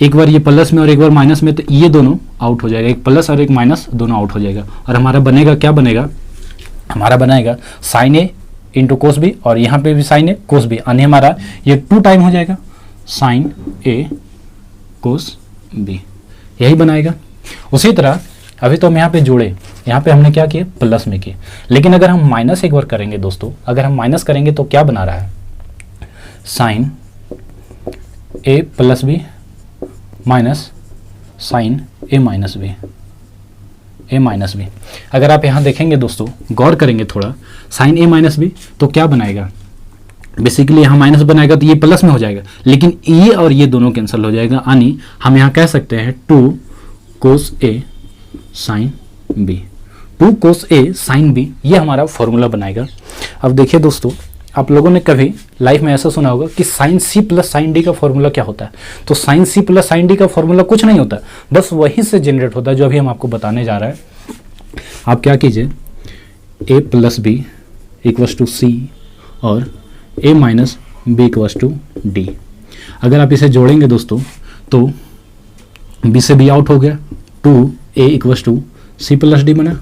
एक बार ये प्लस में और एक बार माइनस में, तो ये दोनों आउट हो जाएगा, एक प्लस और एक माइनस दोनों आउट हो जाएगा, और हमारा बनेगा, क्या बनेगा, हमारा बनाएगा साइन ए इंटू कोस बी, और यहाँ पे भी साइन ए कोस बी, यानी हमारा ये 2 टाइम हो जाएगा साइन ए कोस बी, यही बनाएगा। उसी तरह अभी तो हम यहाँ पे जोड़े, यहाँ पे हमने क्या किया, प्लस में किए, लेकिन अगर हम माइनस एक बार करेंगे दोस्तों, अगर हम माइनस करेंगे तो क्या बना रहा है, sign A plus B minus sin A minus B, A minus B. अगर आप यहाँ देखेंगे दोस्तों, गौर करेंगे थोड़ा, साइन ए माइनस बी तो क्या बनाएगा, बेसिकली यहाँ माइनस बनाएगा तो ये प्लस में हो जाएगा, लेकिन ये और ये दोनों कैंसिल हो जाएगा, यानी हम यहाँ कह सकते हैं 2 कोस ए साइन बी, 2 कोस ए साइन बी, ये हमारा फॉर्मूला बनाएगा। अब देखिए दोस्तों, आप लोगों ने कभी लाइफ में ऐसा सुना होगा कि sine C plus sine D का फॉर्मूला क्या होता है, तो sine C plus sine D का फॉर्मूला कुछ नहीं होता, बस वहीं से जनरेट होता है जो अभी हम आपको बताने जा रहे हैं। आप क्या कीजिए, A plus B equals to C और A minus B equals to D. अगर आप इसे जोड़ेंगे दोस्तों तो बी से बी आउट हो गया, 2a equals to C plus D बना,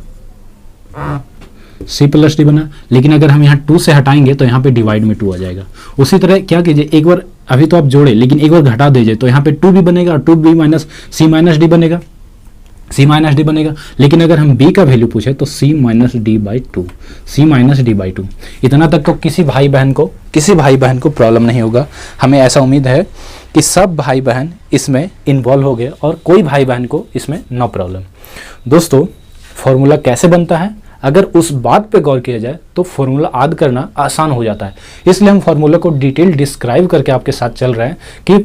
सी प्लस डी बना, लेकिन अगर हम यहाँ 2 से हटाएंगे तो यहाँ पे डिवाइड में 2 आ जाएगा। उसी तरह क्या कीजिए, एक बार अभी तो आप जोड़े, लेकिन एक बार घटा दीजिए तो यहाँ पे 2 भी बनेगा और 2b माइनस सी माइनस डी बनेगा, सी माइनस डी बनेगा। लेकिन अगर हम b का वैल्यू पूछे तो c minus D by 2, C minus D by 2। इतना तक तो किसी भाई बहन को प्रॉब्लम नहीं होगा। हमें ऐसा उम्मीद है कि सब भाई बहन इसमें इन्वॉल्व हो गए और कोई भाई बहन को इसमें नो प्रॉब्लम। दोस्तों फॉर्मूला कैसे बनता है, अगर उस बात पे गौर किया जाए तो फॉर्मूला याद करना आसान हो जाता है, इसलिए हम फॉर्मूला को डिटेल डिस्क्राइब करके आपके साथ चल रहे हैं कि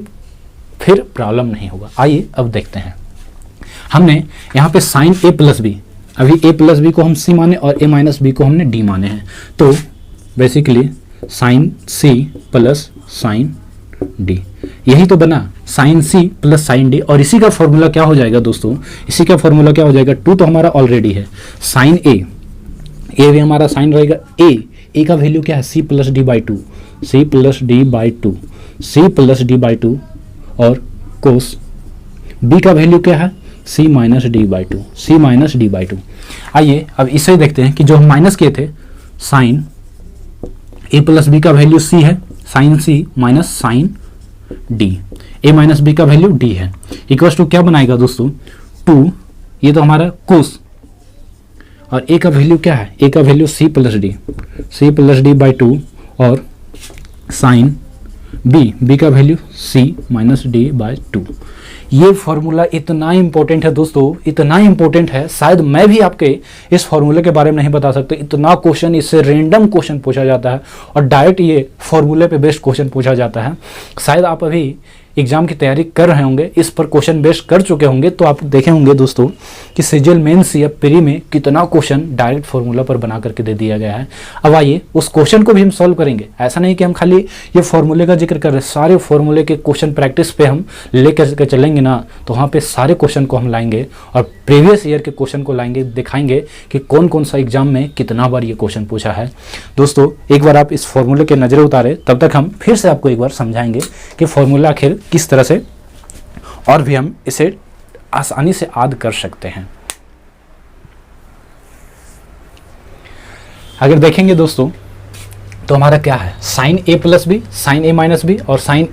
फिर प्रॉब्लम नहीं होगा। आइए अब देखते हैं। हमने यहाँ पे साइन ए प्लस बी, अभी ए प्लस बी को हम सी माने और ए माइनस बी को हमने डी माने हैं, तो basically sine C plus sine D, यही तो बना sine C plus sine D. और इसी का फॉर्मूला क्या हो जाएगा दोस्तों, इसी का फॉर्मूला क्या हो जाएगा, 2 तो हमारा ऑलरेडी है, साइन ए भी हमारा साइन रहेगा, ए का वैल्यू क्या है, C plus D by 2, C plus D by 2, C plus D by 2, और कोस बी का वैल्यू क्या है, C minus D by 2, C minus D by 2। आइए अब इसे देखते हैं कि जो हम माइनस किए थे, साइन ए प्लस बी का वैल्यू सी है, sign C minus sin D, ए माइनस बी का वैल्यू डी है, इक्वल्स टू क्या बनाएगा दोस्तों, 2, ये तो हमारा कोस, और ए का वैल्यू क्या है, ए का value C plus D by 2, और साइन बी का value C minus D by 2। ये फॉर्मूला इतना इंपॉर्टेंट है दोस्तों, इतना इंपॉर्टेंट है, शायद मैं भी आपके इस फॉर्मूले के बारे में नहीं बता सकता। इतना क्वेश्चन, इससे रैंडम क्वेश्चन पूछा जाता है और डायरेक्ट ये फॉर्मूले पे बेस्ड क्वेश्चन पूछा जाता है। शायद आप अभी एग्जाम की तैयारी कर रहे होंगे, इस पर क्वेश्चन बेस्ड कर चुके होंगे, तो आप देखे होंगे दोस्तों कि सीजीएल मेंस या प्री में कितना क्वेश्चन डायरेक्ट फॉर्मूला पर बना करके दे दिया गया है। अब आइए उस क्वेश्चन को भी हम सॉल्व करेंगे। ऐसा नहीं कि हम खाली ये फॉर्मूले का जिक्र कर रहे, सारे फॉर्मूले के क्वेश्चन प्रैक्टिस पे हम लेकर के चलेंगे ना, तो वहाँ पे सारे क्वेश्चन को हम लाएंगे और प्रीवियस ईयर के क्वेश्चन को लाएंगे, दिखाएंगे कि कौन कौन सा एग्जाम में कितना बार ये क्वेश्चन पूछा है। दोस्तों एक बार आप इस फॉर्मूले के नज़रें उतारे, तब तक हम फिर से आपको एक बार समझाएंगे कि फॉर्मूला आखिर किस तरह से और भी हम इसे आसानी से याद कर सकते हैं। अगर देखेंगे दोस्तों तो हमारा क्या है, sign A plus B, sign A minus B और साइन,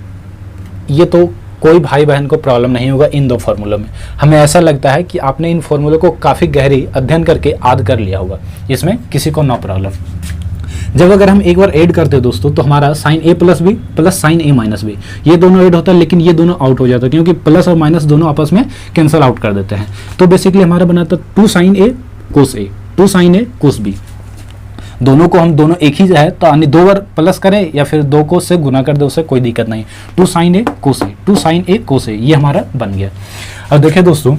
ये तो कोई भाई बहन को प्रॉब्लम नहीं होगा इन दो फार्मूलों में। हमें ऐसा लगता है कि आपने इन फार्मूलों को काफ़ी गहरी अध्ययन करके याद कर लिया होगा, इसमें किसी को नो प्रॉब्लम। जब अगर हम एक बार ऐड करते हैं दोस्तों, तो हमारा sign A plus B plus sign A minus B, ये दोनों ऐड होता है, लेकिन ये दोनों आउट हो जाता है क्योंकि प्लस और माइनस दोनों आपस में कैंसिल आउट कर देते हैं। तो बेसिकली हमारा बनाता है 2 sign A cos A, 2 sign A cos B. दोनों को हम दोनों एक ही है, तो यानी 2 बार प्लस करें या फिर 2 को से गुना कर दे, उससे कोई दिक्कत नहीं। 2 sign A cos A, 2 sign ए कोस ए, ये हमारा बन गया। अब देखिए दोस्तों,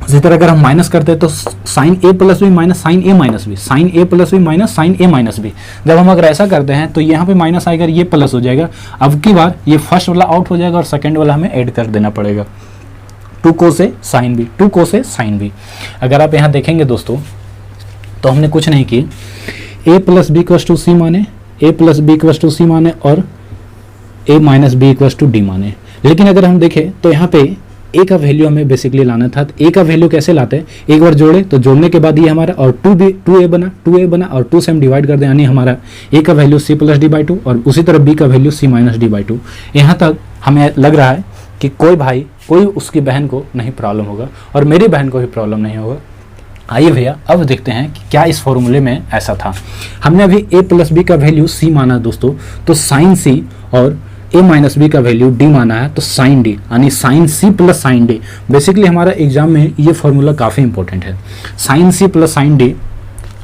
इसी तरह अगर हम माइनस करते हैं तो sin A plus B minus sin A minus B, sign A plus B minus sin A minus B. जब हम अगर ऐसा करते हैं तो यहाँ पे माइनस आएगा, ये प्लस हो जाएगा। अब की बार ये फर्स्ट वाला आउट हो जाएगा और सेकंड वाला हमें ऐड कर देना पड़ेगा। 2 कोस ए साइन बी, 2 कोस ए साइन बी। अगर आप यहाँ देखेंगे दोस्तों तो हमने कुछ नहीं की, A plus B equals to C माने, A plus B equals to C माने और A minus B equals to D माने। लेकिन अगर हम देखें तो यहाँ पे ए का वैल्यू हमें बेसिकली लाना था। तो ए का वैल्यू कैसे लाते हैं, एक बार जोड़े तो जोड़ने के बाद ये हमारा और 2a बना और 2 से हम डिवाइड कर दें, यानी हमारा ए का value c plus D by 2 और उसी तरह b का value c minus D by 2। यहाँ तक हमें लग रहा है कि कोई भाई कोई उसकी बहन को नहीं प्रॉब्लम होगा और मेरी बहन को भी प्रॉब्लम नहीं होगा। आइए भैया अब देखते हैं कि क्या इस फॉर्मूले में ऐसा था। हमने अभी a प्लस बी का वैल्यू c माना दोस्तों, तो साइन c और a माइनस बी का वैल्यू d माना है, तो साइन d यानी sine c plus sine d। Basically हमारा एग्जाम में ये फॉर्मूला काफ़ी इंपॉर्टेंट है। Sine c plus sine d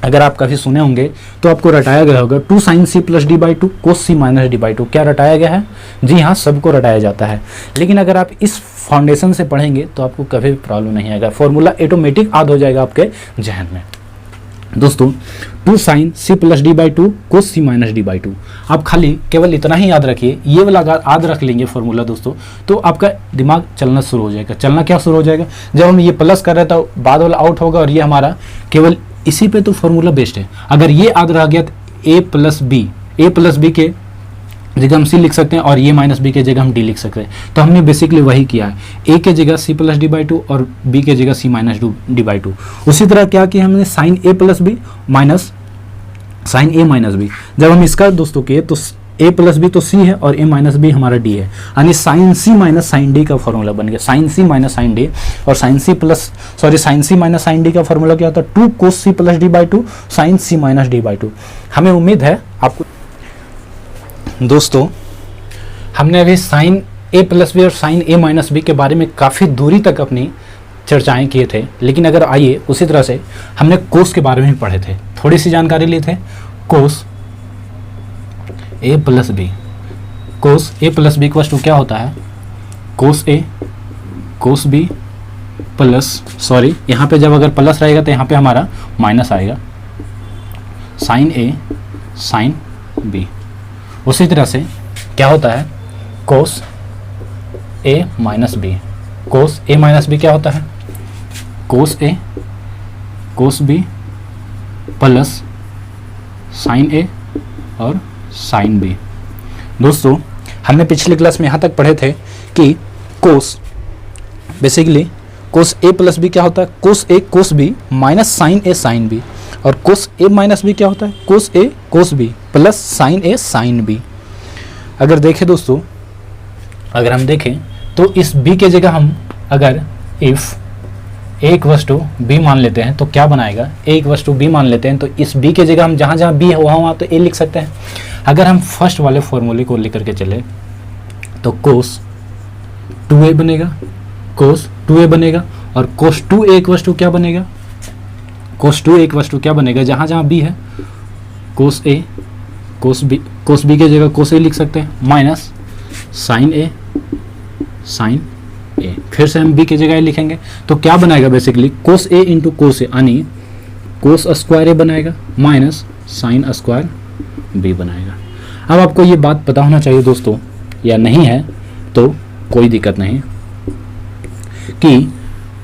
अगर आप कभी सुने होंगे तो आपको रटाया गया होगा 2 sign C plus D by 2 cos C minus D by 2। क्या रटाया गया है? जी हाँ, सबको रटाया जाता है। लेकिन अगर आप इस फाउंडेशन से पढ़ेंगे तो आपको कभी भी प्रॉब्लम नहीं आएगा, फॉर्मूला ऑटोमेटिक याद हो जाएगा आपके जहन में। दोस्तों 2 sign C plus D by 2 cos C minus D by 2, आप खाली केवल इतना ही याद रखिए। ये वाला अगर याद रख लेंगे फॉर्मूला दोस्तों, तो आपका दिमाग चलना शुरू हो जाएगा। चलना क्या शुरू हो जाएगा, जब हम ये प्लस कर रहे हैं तो बाद वाला आउट होगा और ये हमारा केवल इसी पे तो फॉर्मूला बेस्ड है। अगर ये याद रह गया तो ए प्लस बी के जगह हम सी लिख सकते हैं और ये माइनस बी के जगह हम डी लिख सकते हैं। तो हमने बेसिकली वही किया है, ए के जगह सी प्लस डी बाई 2 और बी के जगह सी माइनस डी बाई 2। उसी तरह क्या किया हमने, sign A plus B minus sin A minus B. जब हम इसका दोस्तों किए तो ए प्लस बी तो सी है और ए माइनस बी हमारा डी है, यानी sin C minus sin D का फॉर्मूला बन गया। Sin C minus sin D और sin C minus sin D का फॉर्मूला क्या होता है, 2 cos C plus D by 2 sign C minus D by 2। हमें उम्मीद है आपको दोस्तों, हमने अभी साइन ए प्लस बी और साइन ए माइनस बी के बारे में काफ़ी दूरी तक अपनी चर्चाएं किए थे। लेकिन अगर आइए उसी तरह से हमने कोस के बारे में भी पढ़े थे, थोड़ी सी जानकारी ली थे। Cos A plus B, cos A plus B equals to क्या होता है, cos A cos B plus, sorry यहाँ पे जब अगर प्लस रहेगा तो यहाँ पे हमारा माइनस आएगा, साइन ए साइन बी। उसी तरह से क्या होता है, cos A minus B, cos A minus B क्या होता है, cos A cos B plus sign ए और साइन बी। दोस्तों हमने पिछले क्लास में यहाँ तक पढ़े थे कि कोस basically cos A plus B क्या होता है, cos A cos B minus sin A sin B, और कोस ए माइनस बी क्या होता है, cos A cos B plus sign A sin B. अगर देखें दोस्तों, अगर हम देखें तो इस बी के जगह हम अगर if a equals to b मान लेते हैं तो क्या बनाएगा, ए इक्वल्स टू बी मान लेते हैं तो इस बी के जगह हम जहाँ जहाँ बी है वहाँ तो ए लिख सकते हैं। अगर हम फर्स्ट वाले फॉर्मूले को लेकर के चले तो कोस 2a बनेगा, कोस 2a बनेगा, और कोस 2a इक्वल्स टू क्या बनेगा, कोस 2a इक्वल्स टू क्या बनेगा, जहाँ जहाँ बी है कोस ए कोस बी के जगह कोस ए लिख सकते हैं, माइनस साइन ए साइन ए। फिर से हम बी की जगह लिखेंगे तो क्या बनाएगा बेसिकली कोस ए इंटू कोस ए, यानी कोस स्क्वायर ए बनाएगा माइनस साइन स्क्वायर बी बनाएगा। अब आपको ये बात पता होना चाहिए दोस्तों, या नहीं है तो कोई दिक्कत नहीं, कि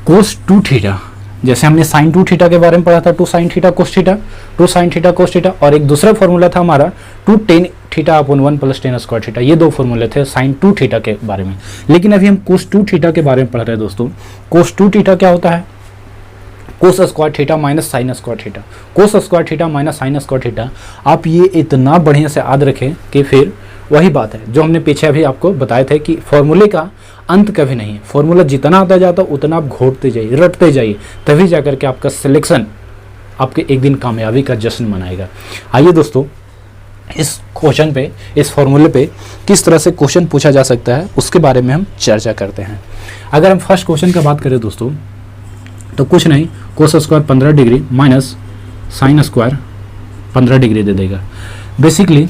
कोस 2 थीटा, जैसे हमने साइन 2 थीटा के बारे में पढ़ा था, 2 sine theta cos theta, 2 sine theta cos theta, और एक दूसरा फॉर्मूला था हमारा 2 tan theta upon 1 plus tan square theta. ये 2 फॉर्मूले थे साइन 2 थीटा के बारे में। लेकिन अभी हम कोस 2 थीटा के बारे में पढ़ रहे हैं दोस्तों। कोस 2 थीटा क्या होता है? Cos square theta minus sign square theta, कोस square theta minus sign square theta. आप ये इतना बढ़िया से याद रखें कि फिर वही बात है जो हमने पीछे अभी आपको बताए थे कि फॉर्मूले का अंत कभी नहीं है। फॉर्मूला जितना आता जाता उतना आप घोटते जाइए, रटते जाइए, तभी जाकर के आपका सिलेक्शन आपके एक दिन कामयाबी का जश्न मनाएगा। आइए दोस्तों, इस क्वेश्चन पे, इस फॉर्मूले पे किस तरह से क्वेश्चन पूछा जा सकता है उसके बारे में हम चर्चा करते हैं। अगर हम फर्स्ट क्वेश्चन का बात करें दोस्तों, तो कुछ नहीं, cos square 15 degree minus sign square 15 degree दे देगा। बेसिकली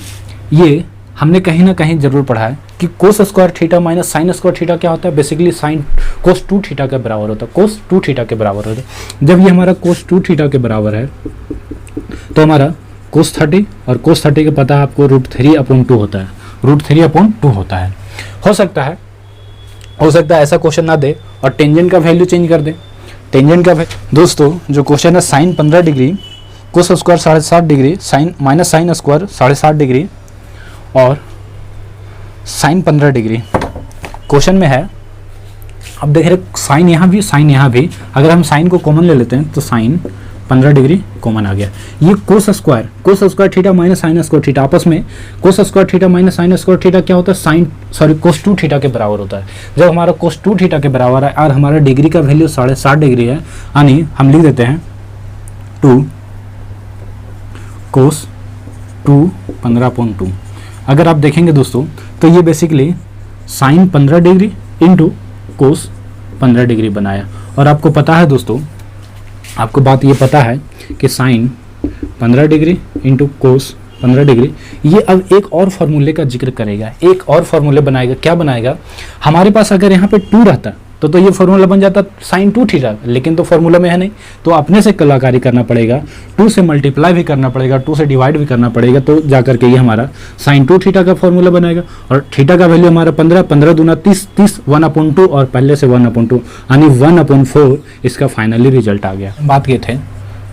ये हमने कहीं ना कहीं जरूर पढ़ा है कि कोस square theta minus sign square theta क्या होता है? बेसिकली साइन कोस 2 थीटा के बराबर होता है, कोस 2 थीटा के बराबर होता है। जब ये हमारा कोस 2 थीटा के बराबर है तो हमारा कोस 30, और कोस 30 का पता है आपको √3/2 होता है, √3/2 होता है। हो सकता है ऐसा क्वेश्चन ना दे और टेंजेंट का वैल्यू चेंज कर दे। टेंजेंट का दोस्तों जो क्वेश्चन है sine 15 degree, cos square 7.5 degree, sine minus sign square 7.5 degree और साइन 15 डिग्री क्वेश्चन में है। अब देख रहे साइन यहाँ भी, साइन यहाँ भी, अगर हम साइन को कॉमन ले लेते हैं तो साइन 15 डिग्री कॉमन आ गया। ये कोस square theta minus sign square theta, आपस में कोस square theta minus sign square theta क्या होता है? कोस 2 थीटा के बराबर होता है। जब हमारा कोस 2 थीटा के बराबर है और हमारा डिग्री का वैल्यू 7.5 डिग्री है, यानी हम लिख देते हैं 2 कोस 2 15/2। अगर आप देखेंगे दोस्तों तो ये basically sine 15 degree into cos 15 degree बनाया। और आपको पता है दोस्तों, आपको बात ये पता है कि sine 15 degree into cos 15 degree, ये अब एक और फॉर्मूले का जिक्र करेगा, एक और फॉर्मूले बनाएगा। क्या बनाएगा? हमारे पास अगर यहाँ पे 2 रहता तो ये फॉर्मूला बन जाता साइन 2 थीटा, लेकिन तो फॉर्मूला में है नहीं, तो अपने से कलाकारी करना पड़ेगा, 2 से मल्टीप्लाई भी करना पड़ेगा, 2 से डिवाइड भी करना पड़ेगा, तो जाकर के ये हमारा साइन 2 थीटा का फॉर्मूला बनेगा। और थीटा का वैल्यू हमारा 15 दूना 30, 1/2 और पहले से 1/2 यानी 1/4 इसका फाइनली रिजल्ट आ गया। बात किए थे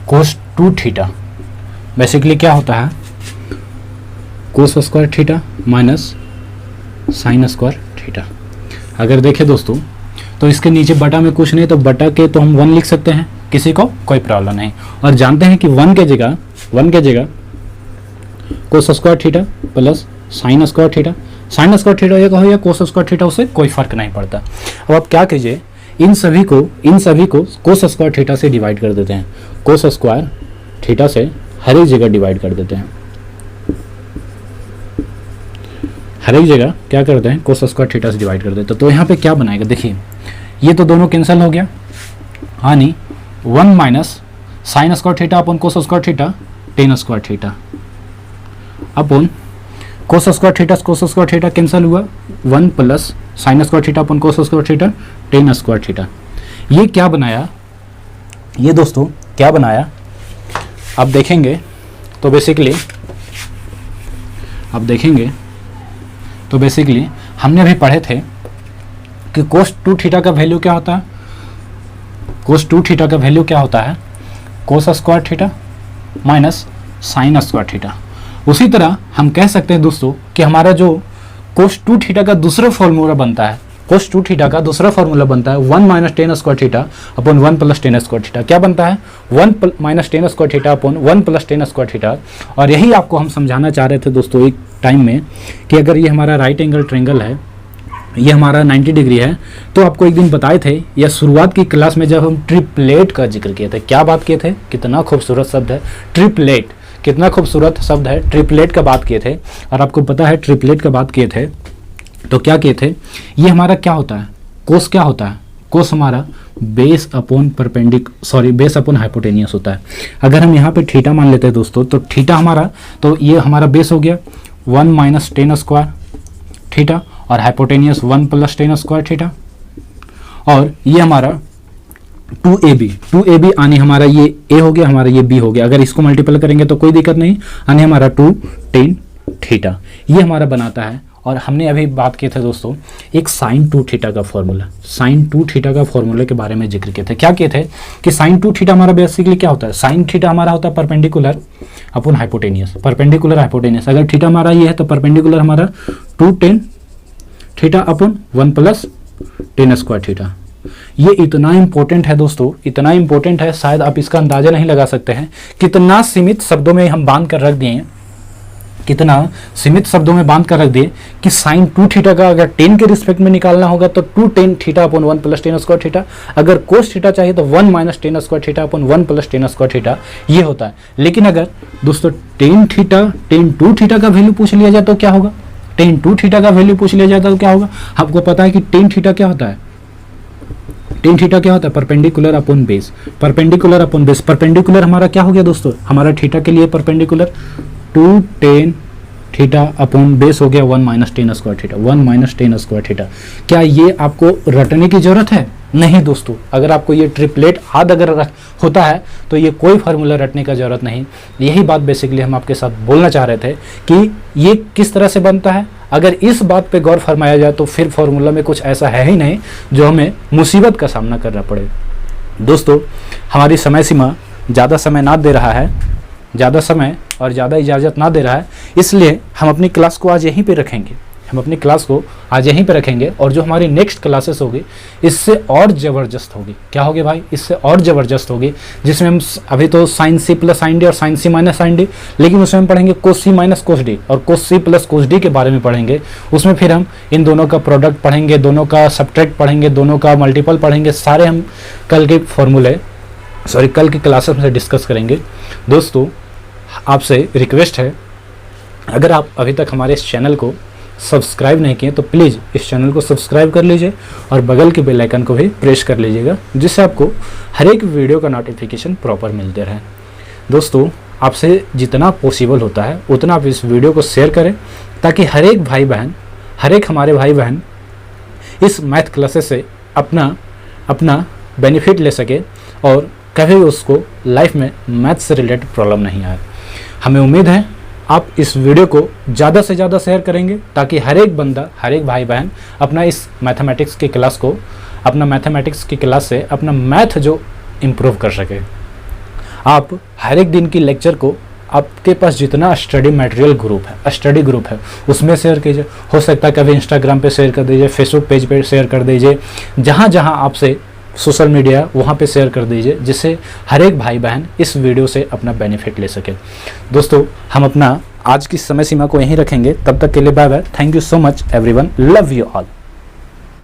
कोस 2 थीटा, बेसिकली क्या होता है? Cos square theta minus sign square theta. अगर देखें दोस्तों तो इसके नीचे बटा में कुछ नहीं, तो बटा के तो हम 1 लिख सकते हैं, किसी को कोई प्रॉब्लम नहीं। और जानते हैं कि 1 के जगह कोस square theta plus sign square theta, sign square theta एक हो या कोस स्क्वायर थीटा, उससे कोई फर्क नहीं पड़ता। अब आप क्या कीजिए, इन सभी को कोस स्क्वायर थीटा से डिवाइड कर देते हैं, कोस स्क्वायर थीटा से हर एक जगह डिवाइड कर देते हैं, हर एक जगह क्या करते हैं? कोस स्क्वायर थीटा से डिवाइड कर देते हैं। तो यहाँ पे क्या बनाएगा? देखिए ये तो दोनों कैंसिल हो गया, यानी 1 minus sign square theta upon कोस square theta tan square theta upon कोस स्क्वायर थीटा कैंसिल हुआ, 1 plus sign square theta upon कोस square theta tan square theta. ये क्या बनाया? ये दोस्तों क्या बनाया आप देखेंगे तो बेसिकली हमने अभी पढ़े थे कि कोस 2 थीटा का वैल्यू क्या होता है? कोस 2 थीटा का वैल्यू क्या होता है? Cos square theta minus sign square theta. उसी तरह हम कह सकते हैं दोस्तों कि हमारा जो कोस 2 थीटा का दूसरा फॉर्मूला बनता है, कोस 2 थीटा का दूसरा फॉर्मूला बनता है 1 minus ten square theta upon 1 plus tan square theta. क्या बनता है? 1 minus ten square theta upon 1 plus tan square theta. और यही आपको हम समझाना चाह रहे थे दोस्तों एक टाइम में कि अगर ये हमारा राइट एंगल ट्रायंगल है, ये हमारा 90 डिग्री है, तो आपको एक दिन बताए थे या शुरुआत की क्लास में जब हम ट्रिपलेट का जिक्र किए थे, क्या बात किए थे? कितना खूबसूरत शब्द है ट्रिपलेट, कितना खूबसूरत शब्द है, ट्रिपलेट का बात किए थे। और आपको पता है ट्रिपलेट का बात किए थे तो क्या किए थे? ये हमारा क्या होता है? कोस क्या होता है? कोस हमारा बेस अपॉन हाइपोटेनियस होता है। अगर हम यहाँ पे थीटा मान लेते हैं दोस्तों, तो थीटा हमारा, तो ये हमारा बेस हो गया 1 माइनस टेन स्क्वायर थीटा, और हाइपोटेनियस 1 + tan स्क्वायर थीटा, और ये हमारा 2ab आने हमारा ये a हो गया, हमारा ये b हो गया। अगर इसको मल्टीपल करेंगे तो कोई दिक्कत नहीं, आने हमारा 2 tan थीटा, ये हमारा बनाता है। और हमने अभी बात किए थे दोस्तों एक sin 2 थीटा का फॉर्मूला, sin 2 थीटा का फॉर्मूले के बारे में जिक्र किए थे। क्या किए थे कि sin 2 थीटा हमारा बेसिकली क्या होता है, sin थीटा हमारा होता है perpendicular upon hypotenuse, perpendicular hypotenuse. अगर थीटा हमारा ये है तो परपेंडिकुलर हमारा 2 tan थीटा अपन 1 + tan स्क्वायर थीटा। ये इतना इंपॉर्टेंट है दोस्तों, इतना इंपॉर्टेंट है, शायद आप इसका अंदाजा नहीं लगा सकते हैं। कितना सीमित शब्दों में हम बांध कर रख दिए हैं, कितना सीमित शब्दों में बांध कर रख दिए कि sin 2 थीटा का अगर tan के रिस्पेक्ट में निकालना होगा तो 2 tan थीटा अपन 1 + tan स्क्वायर थीटा, अगर cos थीटा चाहिए तो 1 - tan स्क्वायर थीटा अपन 1 + tan स्क्वायर थीटा, ये होता है। लेकिन अगर दोस्तों tan थीटा tan 2 थीटा का वैल्यू पूछ लिया जाए तो क्या होगा, tan 2 थीटा का वैल्यू पूछ लिया जाता तो क्या होगा। आपको पता है कि tan थीटा क्या होता है, tan थीटा क्या होता है, perpendicular upon base, perpendicular upon base. Perpendicular हमारा क्या हो गया दोस्तों, हमारा थीटा के लिए perpendicular 2 tan theta upon base हो गया 1 - tan square theta, 1 - tan square theta. क्या ये आपको रटने की जरूरत है, नहीं दोस्तों। अगर आपको ये ट्रिपलेट याद अगर होता है तो ये कोई फार्मूला रटने का जरूरत नहीं। यही बात बेसिकली हम आपके साथ बोलना चाह रहे थे कि ये किस तरह से बनता है। अगर इस बात पे गौर फरमाया जाए तो फिर फार्मूला में कुछ ऐसा है ही नहीं जो हमें मुसीबत का सामना करना पड़े। दोस्तों हमारी समय सीमा ज़्यादा समय ना दे रहा है, ज़्यादा समय और ज़्यादा इजाज़त ना दे रहा है, इसलिए हम अपनी क्लास को आज यहीं पे रखेंगे, हम अपनी क्लास को आज यहीं पे रखेंगे। और जो हमारी नेक्स्ट क्लासेस होगी इससे और ज़बरदस्त होगी। क्या होगी भाई, इससे और ज़बरदस्त होगी, जिसमें हम अभी तो sin c + sin d और sin c - sin d, लेकिन उसमें हम पढ़ेंगे cos c - cos d और cos c + cos d के बारे में पढ़ेंगे। उसमें फिर हम इन दोनों का प्रोडक्ट पढ़ेंगे, दोनों का सब्ट्रैक्ट पढ़ेंगे, दोनों का मल्टीपल पढ़ेंगे। सारे हम कल के फॉर्मूले कल की क्लासेस में डिस्कस करेंगे। दोस्तों आपसे रिक्वेस्ट है, अगर आप अभी तक हमारे इस चैनल को सब्सक्राइब नहीं किए तो प्लीज़ इस चैनल को सब्सक्राइब कर लीजिए और बगल के बेल आइकन को भी प्रेस कर लीजिएगा, जिससे आपको हर एक वीडियो का नोटिफिकेशन प्रॉपर मिलते रहे। दोस्तों आपसे जितना पॉसिबल होता है उतना आप इस वीडियो को शेयर करें, ताकि हर एक भाई बहन, हर एक हमारे भाई बहन इस मैथ क्लासेस से अपना बेनिफिट ले सके और कभी उसको लाइफ में मैथ से रिलेटेड प्रॉब्लम नहीं आए। हमें उम्मीद है आप इस वीडियो को ज़्यादा से ज़्यादा शेयर करेंगे, ताकि हर एक बंदा, हर एक भाई बहन अपना इस मैथमेटिक्स की क्लास को, अपना मैथमेटिक्स की क्लास से अपना मैथ जो इम्प्रूव कर सके। आप हर एक दिन की लेक्चर को आपके पास जितना स्टडी मटेरियल स्टडी ग्रुप है उसमें शेयर कीजिए। हो सकता है कभी इंस्टाग्राम पे शेयर कर दीजिए, फेसबुक पेज पे शेयर कर दीजिए, जहाँ जहाँ आपसे सोशल मीडिया वहाँ पे शेयर कर दीजिए, जिससे हर एक भाई बहन इस वीडियो से अपना बेनिफिट ले सके। दोस्तों हम अपना आज की समय सीमा को यहीं रखेंगे, तब तक के लिए bye bye. Thank you so much everyone, love you all.